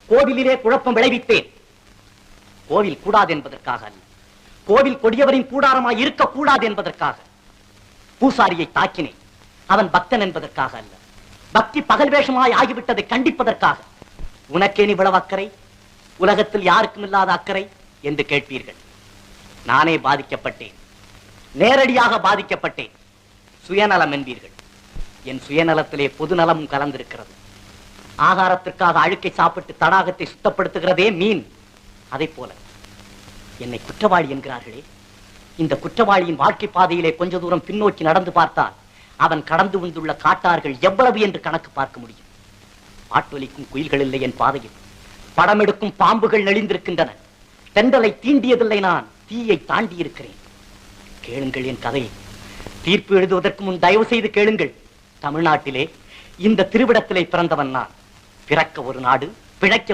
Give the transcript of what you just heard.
கோவிலிலே குழப்பம் விளைவித்தேன். கோவில் கூடாது என்பதற்காக அல்ல, கோவில் கொடியவரின் கூடாரமாய் இருக்கக்கூடாது என்பதற்காக. பூசாரியை தாக்கினேன், அவன் பக்தன் என்பதற்காக அல்ல, பக்தி பகல் வேஷமாய் ஆகிவிட்டதை கண்டிப்பதற்காக. உனக்கேன் இவ்வளவு அக்கறை? உலகத்தில் யாருக்கும் இல்லாத அக்கறை என்று கேட்பீர்கள். நானே பாதிக்கப்பட்டேன், நேரடியாக பாதிக்கப்பட்டேன். சுயநலம் என்பீர்கள். என் சுயநலத்திலே பொதுநலமும் கலந்திருக்கிறது. ஆகாரத்திற்காக அழுக்கை சாப்பிட்டு தடாகத்தை சுத்தப்படுத்துகிறதே மீன். அதை போல என்னை குற்றவாளி என்கிறார்களே, இந்த குற்றவாளியின் வாழ்க்கை பாதையிலே கொஞ்ச தூரம் பின்னோக்கி நடந்து பார்த்தால் அவன் கடந்து வந்துள்ள காட்டார்கள் எவ்வளவு என்று கணக்கு பார்க்க முடியும். பாட்டொலிக்கும் குயில்கள் இல்லை என் பாதையில், படம் எடுக்கும் பாம்புகள் நெளிந்திருக்கின்றன. தென்றலை தீண்டியதில்லை, நான் தீயை தாண்டி இருக்கிறேன். கேளுங்கள் என் கதையை. தீர்ப்பு எழுதுவதற்கு முன் தயவு செய்து கேளுங்கள். தமிழ்நாட்டிலே இந்த திருவிடத்திலே பிறந்தவன் நான். பிறக்க ஒரு நாடு, பிழைக்க